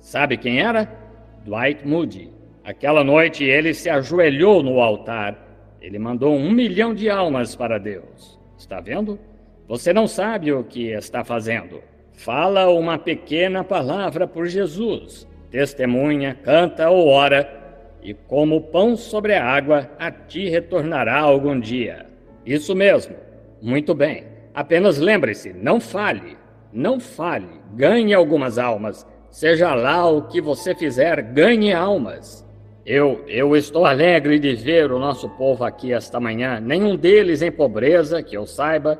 Sabe quem era? Dwight Moody. Aquela noite ele se ajoelhou no altar. Ele mandou 1 milhão de almas para Deus. Está vendo? Você não sabe o que está fazendo. Fala uma pequena palavra por Jesus. Testemunha, canta ou ora. E como pão sobre a água, a ti retornará algum dia. Isso mesmo. Muito bem. Apenas lembre-se, não fale. Não fale. Ganhe algumas almas. Seja lá o que você fizer, ganhe almas. Eu estou alegre de ver o nosso povo aqui esta manhã. Nenhum deles em pobreza, que eu saiba.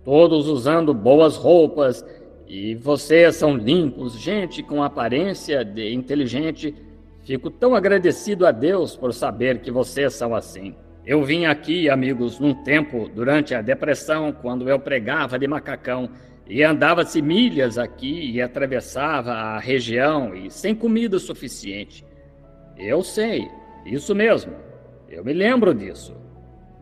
Todos usando boas roupas. E vocês são limpos, gente com aparência de inteligente. Fico tão agradecido a Deus por saber que vocês são assim. Eu vim aqui, amigos, num tempo, durante a depressão, quando eu pregava de macacão, e andava-se milhas aqui e atravessava a região e sem comida suficiente. Eu sei, isso mesmo, eu me lembro disso.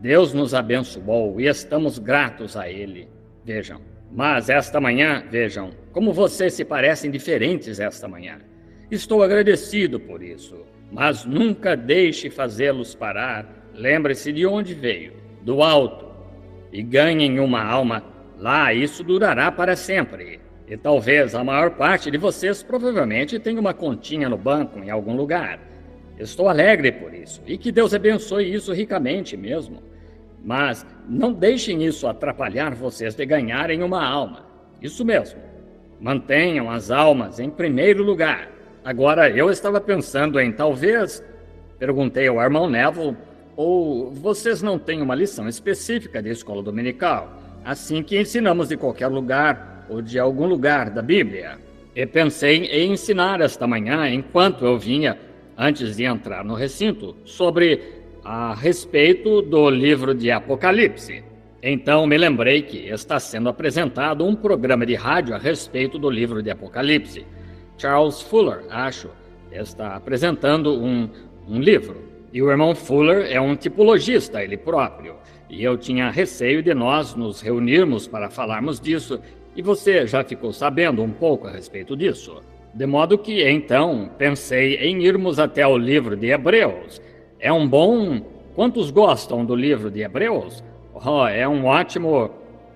Deus nos abençoou e estamos gratos a Ele. Vejam, mas esta manhã, vejam, como vocês se parecem diferentes esta manhã. Estou agradecido por isso, mas nunca deixe fazê-los parar. Lembre-se de onde veio, do alto, e ganhem uma alma. Lá isso durará para sempre. E talvez a maior parte de vocês provavelmente tenha uma continha no banco em algum lugar. Estou alegre por isso, e que Deus abençoe isso ricamente mesmo. Mas não deixem isso atrapalhar vocês de ganharem uma alma. Isso mesmo. Mantenham as almas em primeiro lugar. Agora, eu estava pensando em talvez, perguntei ao irmão Neville, ou vocês não têm uma lição específica de escola dominical, assim que ensinamos de qualquer lugar ou de algum lugar da Bíblia. E pensei em ensinar esta manhã, enquanto eu vinha, antes de entrar no recinto, sobre a respeito do livro de Apocalipse. Então me lembrei que está sendo apresentado um programa de rádio a respeito do livro de Apocalipse. Charles Fuller, acho, está apresentando um livro. E o irmão Fuller é um tipologista, ele próprio. E eu tinha receio de nós nos reunirmos para falarmos disso, e você já ficou sabendo um pouco a respeito disso. De modo que, então, pensei em irmos até o livro de Hebreus. É um bom... Quantos gostam do livro de Hebreus? Oh, é um ótimo...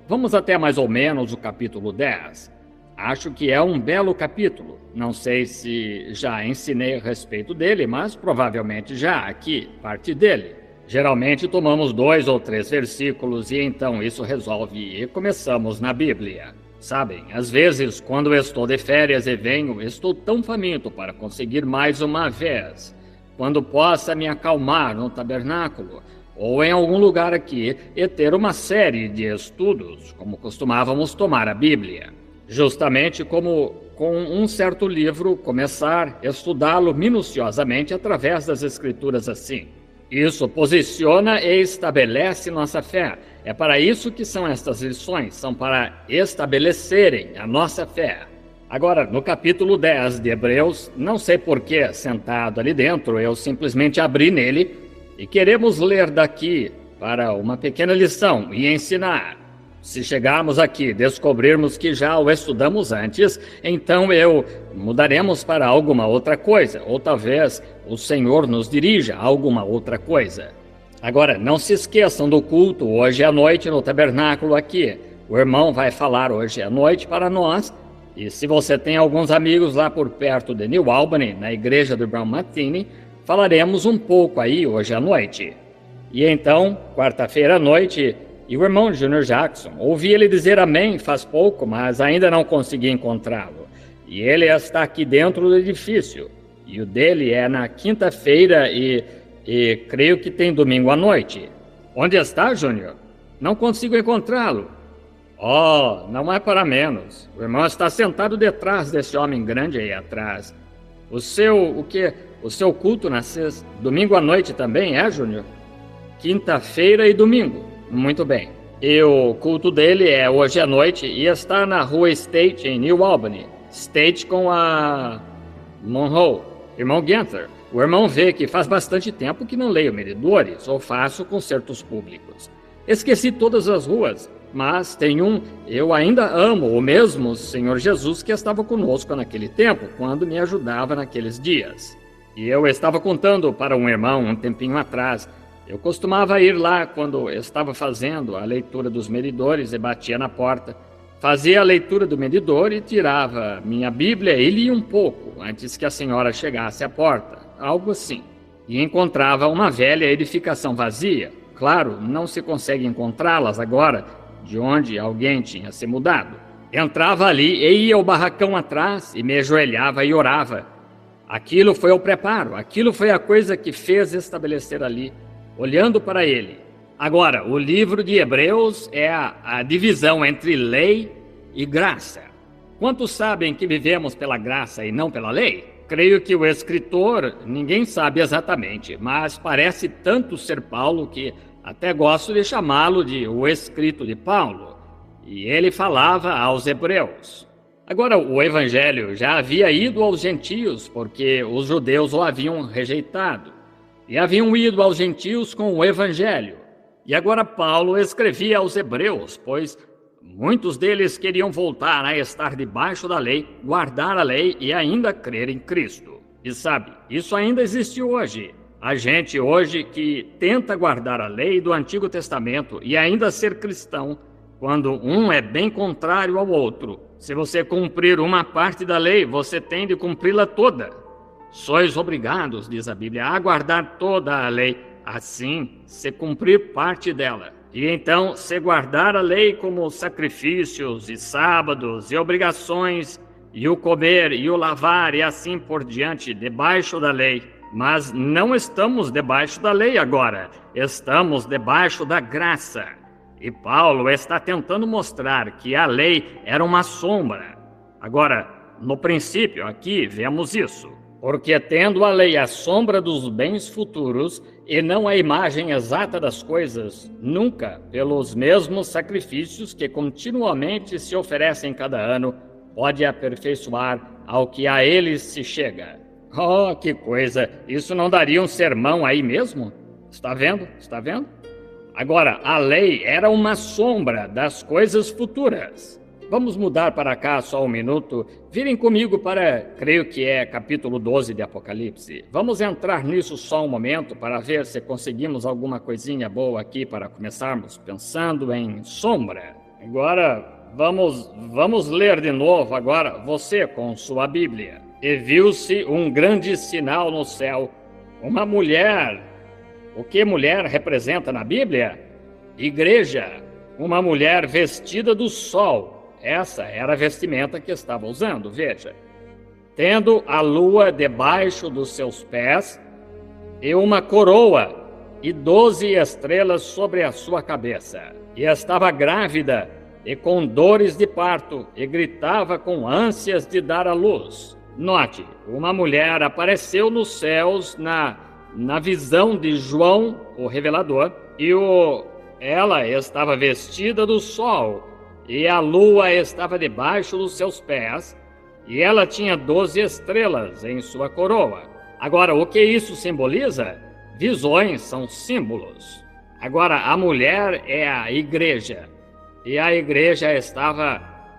Vamos até mais ou menos o capítulo 10. Acho que é um belo capítulo. Não sei se já ensinei a respeito dele, mas provavelmente já aqui, parte dele. Geralmente tomamos 2 ou 3 versículos e então isso resolve e começamos na Bíblia. Sabem, às vezes, quando eu estou de férias e venho, estou tão faminto para conseguir mais uma vez. Quando possa me acalmar no tabernáculo ou em algum lugar aqui e ter uma série de estudos, como costumávamos tomar a Bíblia. Justamente como com um certo livro, começar a estudá-lo minuciosamente através das Escrituras assim. Isso posiciona e estabelece nossa fé. É para isso que são estas lições, são para estabelecerem a nossa fé. Agora, no capítulo 10 de Hebreus, não sei por que, sentado ali dentro, eu simplesmente abri nele e queremos ler daqui para uma pequena lição e ensinar. Se chegarmos aqui e descobrirmos que já o estudamos antes, então mudaremos para alguma outra coisa, ou talvez o Senhor nos dirija a alguma outra coisa. Agora, não se esqueçam do culto hoje à noite no tabernáculo aqui. O irmão vai falar hoje à noite para nós, e se você tem alguns amigos lá por perto de New Albany, na igreja do Brown Martini, falaremos um pouco aí hoje à noite. E então, quarta-feira à noite... E o irmão Junior Jackson, ouvi ele dizer amém faz pouco, mas ainda não consegui encontrá-lo. E ele está aqui dentro do edifício. E o dele é na quinta-feira e creio que tem domingo à noite. Onde está, Júnior? Não consigo encontrá-lo. Oh, não é para menos. O irmão está sentado detrás desse homem grande aí atrás. O seu culto na sexta, domingo à noite também é, Júnior? Quinta-feira e domingo. Muito bem. E o culto dele é hoje à noite e está na rua State, em New Albany. State com a Monroe. Irmão Ganther, o irmão vê que faz bastante tempo que não leio medidores ou faço concertos públicos. Esqueci todas as ruas. mas tem um, eu ainda amo o mesmo Senhor Jesus que estava conosco naquele tempo, quando me ajudava naqueles dias. E eu estava contando para um irmão um tempinho atrás. Eu costumava ir lá quando eu estava fazendo a leitura dos medidores e batia na porta. Fazia a leitura do medidor e tirava minha Bíblia e lia um pouco antes que a senhora chegasse à porta, algo assim. E encontrava uma velha edificação vazia. Claro, não se consegue encontrá-las agora, de onde alguém tinha se mudado. Entrava ali e ia ao barracão atrás e me ajoelhava e orava. Aquilo foi o preparo, aquilo foi a coisa que fez estabelecer ali, olhando para ele. Agora, o livro de Hebreus é a divisão entre lei e graça. Quantos sabem que vivemos pela graça e não pela lei? Creio que o escritor, ninguém sabe exatamente, mas parece tanto ser Paulo que até gosto de chamá-lo de o escrito de Paulo. E ele falava aos hebreus. Agora, o evangelho já havia ido aos gentios, porque os judeus o haviam rejeitado. E haviam ido aos gentios com o evangelho. E agora Paulo escrevia aos hebreus, pois muitos deles queriam voltar a estar debaixo da lei, guardar a lei e ainda crer em Cristo. E sabe, isso ainda existe hoje. A gente hoje que tenta guardar a lei do Antigo Testamento e ainda ser cristão, quando um é bem contrário ao outro. Se você cumprir uma parte da lei, você tem de cumpri-la toda. Sois obrigados, diz a Bíblia, a guardar toda a lei, assim, se cumprir parte dela. E então, se guardar a lei como sacrifícios e sábados e obrigações, e o comer e o lavar e assim por diante, debaixo da lei. Mas não estamos debaixo da lei agora, estamos debaixo da graça. E Paulo está tentando mostrar que a lei era uma sombra. Agora, no princípio, aqui vemos isso. Porque tendo a lei a sombra dos bens futuros e não a imagem exata das coisas, nunca, pelos mesmos sacrifícios que continuamente se oferecem cada ano, pode aperfeiçoar ao que a eles se chega. Oh, que coisa! Isso não daria um sermão aí mesmo? Está vendo? Está vendo? Agora, a lei era uma sombra das coisas futuras. Vamos mudar para cá só um minuto. Virem comigo para, creio que é capítulo 12 de Apocalipse. Vamos entrar nisso só um momento para ver se conseguimos alguma coisinha boa aqui para começarmos pensando em sombra. Agora, vamos ler de novo agora, você com sua Bíblia. E viu-se um grande sinal no céu, uma mulher. O que mulher representa na Bíblia? Igreja. Uma mulher vestida do sol. Essa era a vestimenta que estava usando, veja. Tendo a lua debaixo dos seus pés e uma coroa e 12 estrelas sobre a sua cabeça. E estava grávida e com dores de parto e gritava com ânsias de dar à luz. Note, uma mulher apareceu nos céus na visão de João, o revelador, e ela estava vestida do sol, e a lua estava debaixo dos seus pés, e ela tinha 12 estrelas em sua coroa. Agora, o que isso simboliza? Visões são símbolos. Agora, a mulher é a igreja, e a igreja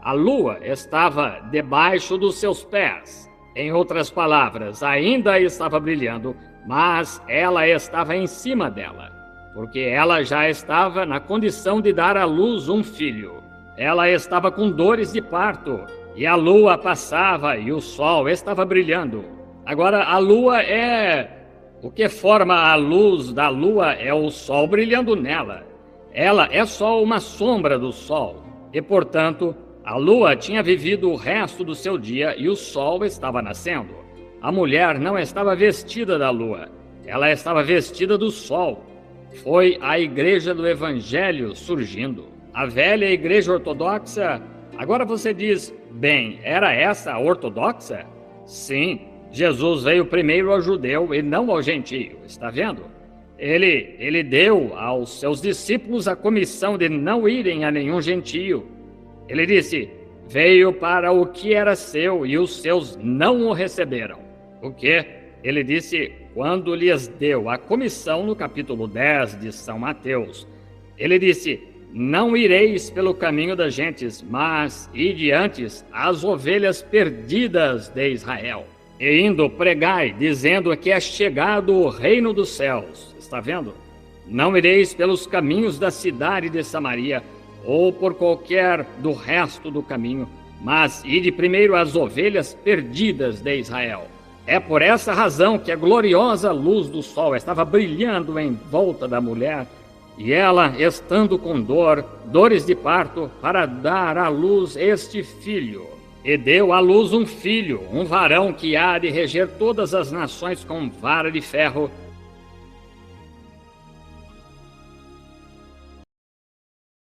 a lua estava debaixo dos seus pés. Em outras palavras, ainda estava brilhando, mas ela estava em cima dela, porque ela já estava na condição de dar à luz um filho. Ela estava com dores de parto, e a lua passava e o sol estava brilhando. Agora, a lua o que forma a luz da lua é o sol brilhando nela. Ela é só uma sombra do sol, e, portanto, a lua tinha vivido o resto do seu dia e o sol estava nascendo. A mulher não estava vestida da lua, ela estava vestida do sol. Foi a igreja do evangelho surgindo. A velha igreja ortodoxa. Agora você diz, bem, era essa a ortodoxa? Sim, Jesus veio primeiro ao judeu e não ao gentio, está vendo? Ele deu aos seus discípulos a comissão de não irem a nenhum gentio. Ele disse, veio para o que era seu e os seus não o receberam. O quê? Ele disse, quando lhes deu a comissão no capítulo 10 de São Mateus, ele disse, Não ireis pelo caminho das gentes, mas ide antes as ovelhas perdidas de Israel. E indo pregai, dizendo que é chegado o reino dos céus. Está vendo? Não ireis pelos caminhos da cidade de Samaria, ou por qualquer do resto do caminho, mas ide primeiro às ovelhas perdidas de Israel. É por essa razão que a gloriosa luz do sol estava brilhando em volta da mulher, e ela, estando com dores de parto, para dar à luz este filho. E deu à luz um filho, um varão que há de reger todas as nações com vara de ferro,